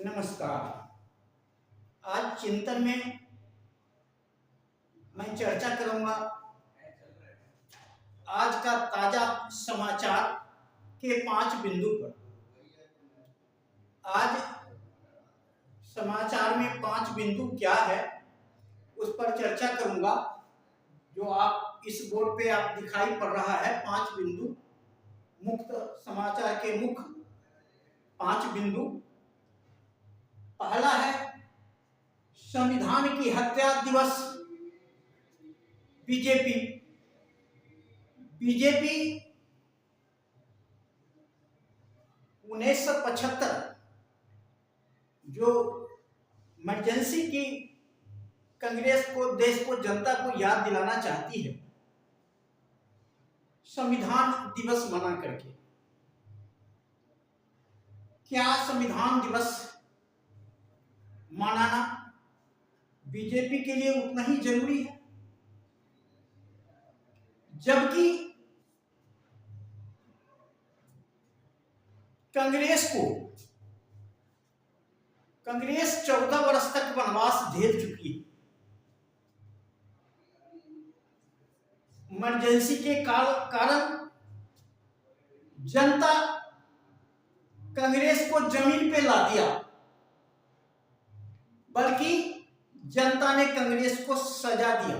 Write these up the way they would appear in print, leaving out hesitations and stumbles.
नमस्कार। आज चिंतन में मैं चर्चा करूंगा आज का ताजा समाचार के 5 बिंदु पर। आज समाचार में 5 बिंदु क्या है उस पर चर्चा करूंगा। जो आप इस बोर्ड पे आप दिखाई पड़ रहा है 5 बिंदु, मुक्त समाचार के मुख्य 5 बिंदु। पहला है संविधान की हत्या दिवस। बीजेपी 1975 जो इमरजेंसी की कांग्रेस को, देश को, जनता को याद दिलाना चाहती है संविधान दिवस मना करके। क्या संविधान दिवस मनाना बीजेपी के लिए उतना ही जरूरी है? जबकि कांग्रेस 14 वर्ष तक वनवास झेल चुकी है। इमरजेंसी के कारण जनता कांग्रेस को जमीन पे ला दिया, बल्कि जनता ने कांग्रेस को सजा दिया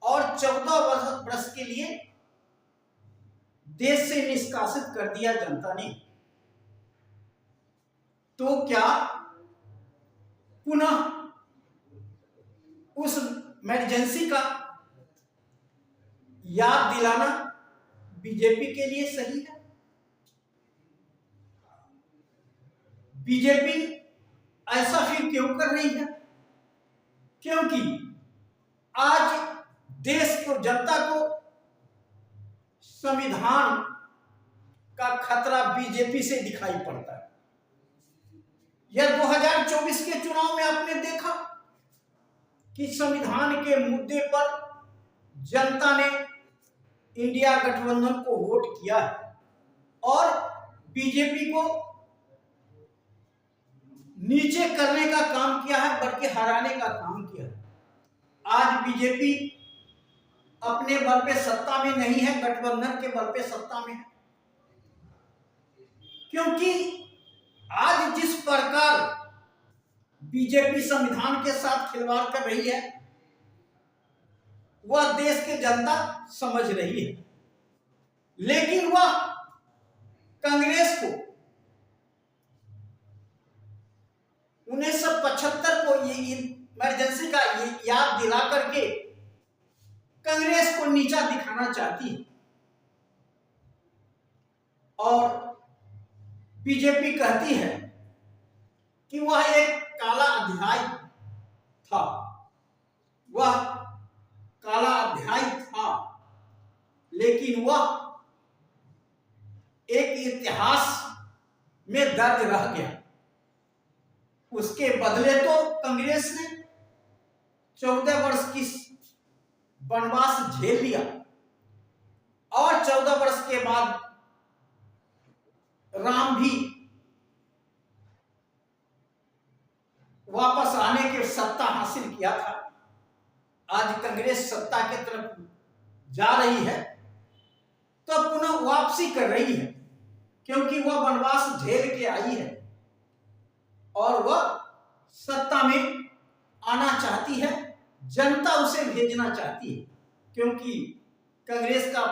और 14 वर्ष के लिए देश से निष्कासित कर दिया जनता ने। तो क्या पुनः उस इमरजेंसी का याद दिलाना बीजेपी के लिए सही है? बीजेपी ऐसा फिर क्यों कर रही है? क्योंकि आज देश को, जनता को संविधान का खतरा बीजेपी से दिखाई पड़ता है। यह 2024 के चुनाव में आपने देखा कि संविधान के मुद्दे पर जनता ने इंडिया गठबंधन को वोट किया है और बीजेपी को नीचे करने का काम किया है, बल्कि हराने का काम किया है। आज बीजेपी अपने बल पे सत्ता में नहीं है, गठबंधन के बल पे सत्ता में है। क्योंकि आज जिस प्रकार बीजेपी संविधान के साथ खिलवाड़ कर रही है वह देश की जनता समझ रही है, लेकिन वह कांग्रेस को 1975 को ये इमरजेंसी का याद दिला करके कांग्रेस को नीचा दिखाना चाहती है। और बीजेपी कहती है कि वह एक काला अध्याय था, वह काला अध्याय था, लेकिन वह एक इतिहास में दर्ज रह गया। उसके बदले तो कांग्रेस ने 14 वर्ष की वनवास झेल लिया और 14 वर्ष के बाद राम भी वापस आने के सत्ता हासिल किया था। आज कांग्रेस सत्ता की तरफ जा रही है तो पुनः वापसी कर रही है, क्योंकि वह वनवास झेल के आई है और वह सत्ता में आना चाहती है। जनता उसे भेजना चाहती है, क्योंकि कांग्रेस का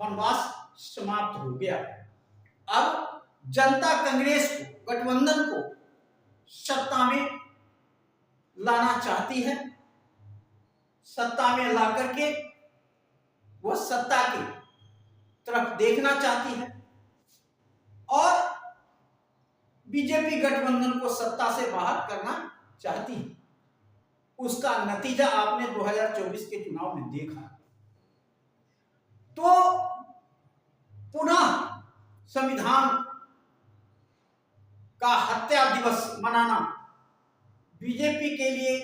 वनवास समाप्त हो गया। अब जनता कांग्रेस को, गठबंधन को सत्ता में लाना चाहती है। सत्ता में ला करके वह सत्ता की तरफ देखना चाहती है और बीजेपी गठबंधन को सत्ता से बाहर करना चाहती है। उसका नतीजा आपने 2024 के चुनाव में देखा। तो पुनः संविधान का हत्या दिवस मनाना बीजेपी के लिए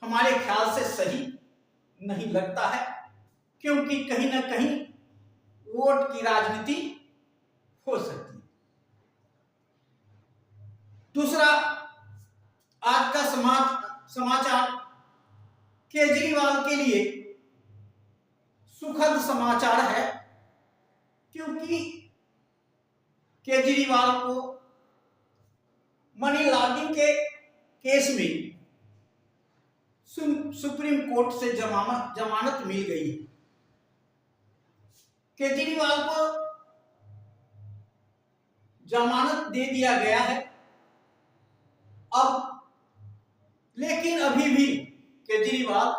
हमारे ख्याल से सही नहीं लगता है, क्योंकि कहीं ना कहीं वोट की राजनीति हो सकती है। दूसरा आज का समाचार केजरीवाल के लिए सुखद समाचार है, क्योंकि केजरीवाल को मनी लॉन्ड्रिंग के केस में सुप्रीम कोर्ट से जमानत मिल गई है। केजरीवाल को जमानत दे दिया गया है अब, लेकिन अभी भी केजरीवाल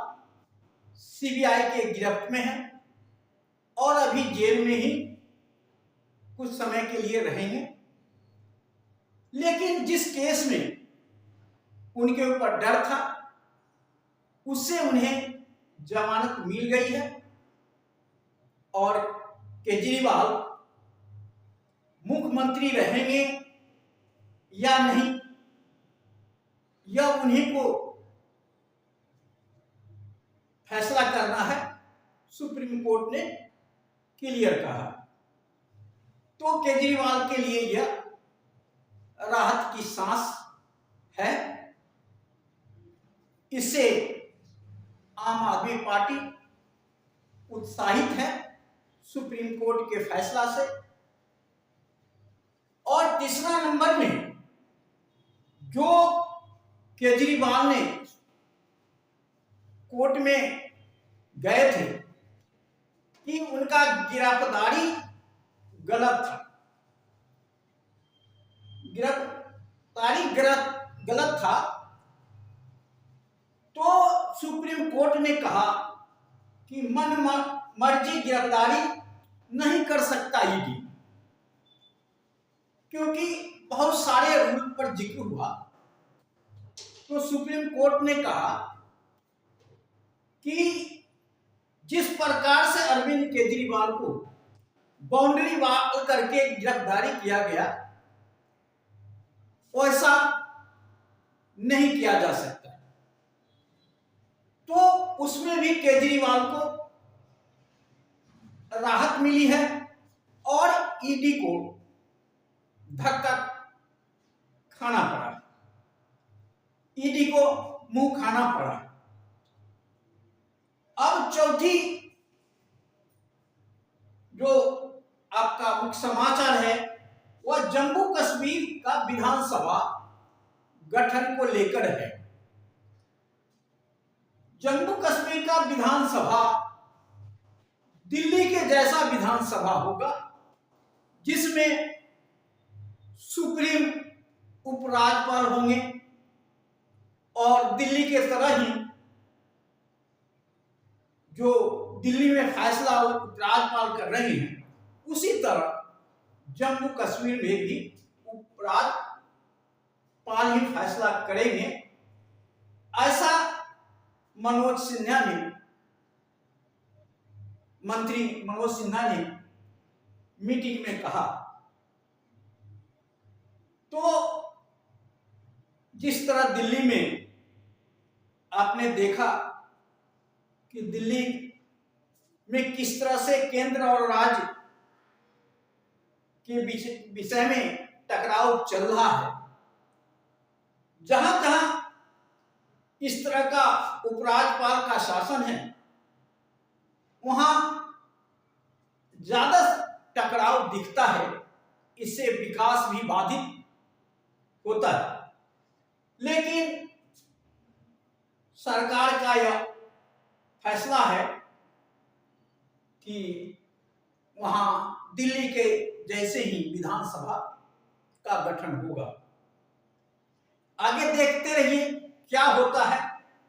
सीबीआई के गिरफ्त में है और अभी जेल में ही कुछ समय के लिए रहेंगे। लेकिन जिस केस में उनके ऊपर डर था, उससे उन्हें जमानत मिल गई है और केजरीवाल मुख्यमंत्री रहेंगे या नहीं, यह उन्हीं को फैसला करना है, सुप्रीम कोर्ट ने क्लियर कहा। तो केजरीवाल के लिए यह राहत की सांस है। इससे आम आदमी पार्टी उत्साहित है सुप्रीम कोर्ट के फैसला से। और तीसरा नंबर में जो केजरीवाल ने कोर्ट में गए थे कि उनका गिरफ्तारी गलत था, गलत था, तो सुप्रीम कोर्ट ने कहा कि मन मर्जी गिरफ्तारी नहीं कर सकता ईडी, क्योंकि बहुत सारे रूल पर जिक्र हुआ। तो सुप्रीम कोर्ट ने कहा कि जिस प्रकार से अरविंद केजरीवाल को बाउंड्री वाल करके गिरफ्तारी किया गया, वैसा नहीं किया जा सकता। तो उसमें भी केजरीवाल को राहत मिली है और ईडी को धक्का खाना पड़ा, ईडी को मुंह खाना पड़ा। अब चौथी जो आपका मुख्य समाचार है वह जम्मू कश्मीर का विधानसभा गठन को लेकर है। जम्मू कश्मीर का विधानसभा दिल्ली के जैसा विधानसभा होगा, जिसमें सुप्रीम उपराज्यपाल होंगे और दिल्ली के तरह ही जो दिल्ली में फैसला उपराज्यपाल कर रहे हैं, उसी तरह जम्मू कश्मीर में भी उपराज्यपाल ही फैसला करेंगे। ऐसा मंत्री मनोज सिन्हा ने मीटिंग में कहा। तो जिस तरह दिल्ली में आपने देखा कि दिल्ली में किस तरह से केंद्र और राज्य के विषय में टकराव चल रहा है, जहां जहां इस तरह का उपराज्यपाल का शासन है, वहां ज्यादा टकराव दिखता है। इससे विकास भी बाधित होता है। लेकिन सरकार का यह फैसला है कि वहां दिल्ली के जैसे ही विधानसभा का गठन होगा। आगे देखते रहिए क्या होता है।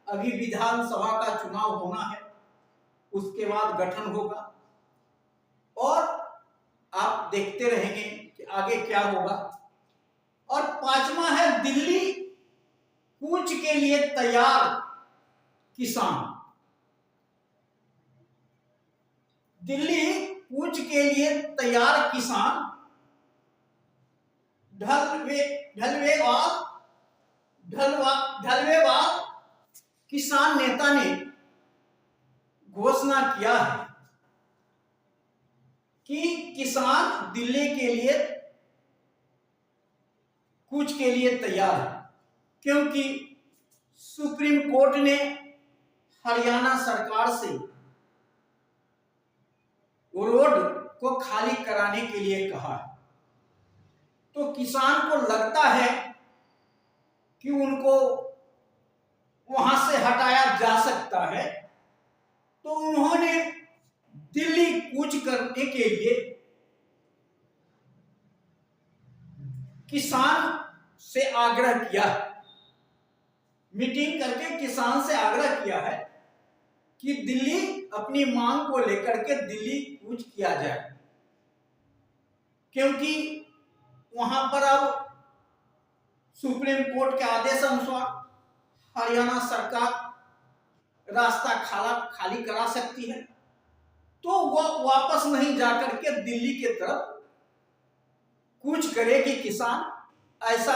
अभी विधानसभा का चुनाव होना है, उसके बाद गठन होगा और आप देखते रहेंगे कि आगे क्या होगा। और पांचवा है दिल्ली कूच के लिए तैयार किसान। दिल्ली कूच के लिए तैयार किसान ढलवेवाल किसान नेता ने घोषणा किया है कि किसान दिल्ली के लिए कूच के लिए तैयार है, क्योंकि सुप्रीम कोर्ट ने हरियाणा सरकार से रोड को खाली कराने के लिए कहा है। तो किसान को लगता है कि उनको वहां से हटाया जा सकता है, तो उन्होंने दिल्ली कूच करने के लिए किसान से आग्रह किया, मीटिंग करके किसान से आग्रह किया है कि दिल्ली अपनी मांग को लेकर के दिल्ली कूच किया जाए, क्योंकि वहां पर अब सुप्रीम कोर्ट के आदेश अनुसार हरियाणा सरकार रास्ता खाली करा सकती है, तो वह वापस नहीं जाकर के दिल्ली के तरफ कूच करेगी किसान, ऐसा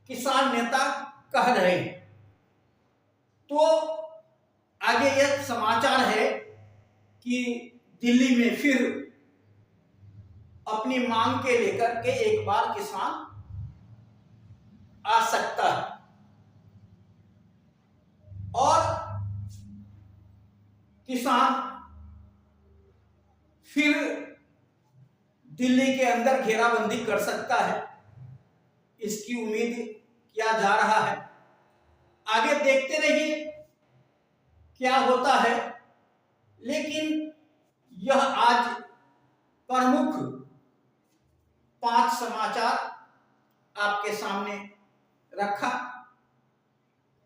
किसान नेता कह रहे हैं। तो आगे यह समाचार है कि दिल्ली में फिर अपनी मांग के लेकर के एक बार किसान आ सकता है, और किसान फिर दिल्ली के अंदर घेराबंदी कर सकता है, इसकी उम्मीद किया जा रहा है। आगे देखते रहिए क्या होता है, लेकिन यह आज प्रमुख 5 समाचार आपके सामने रखा।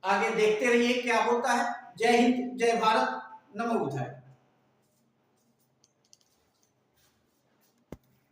आगे देखते रहिए क्या होता है। जय हिंद, जय भारत, नमो बुद्धाय।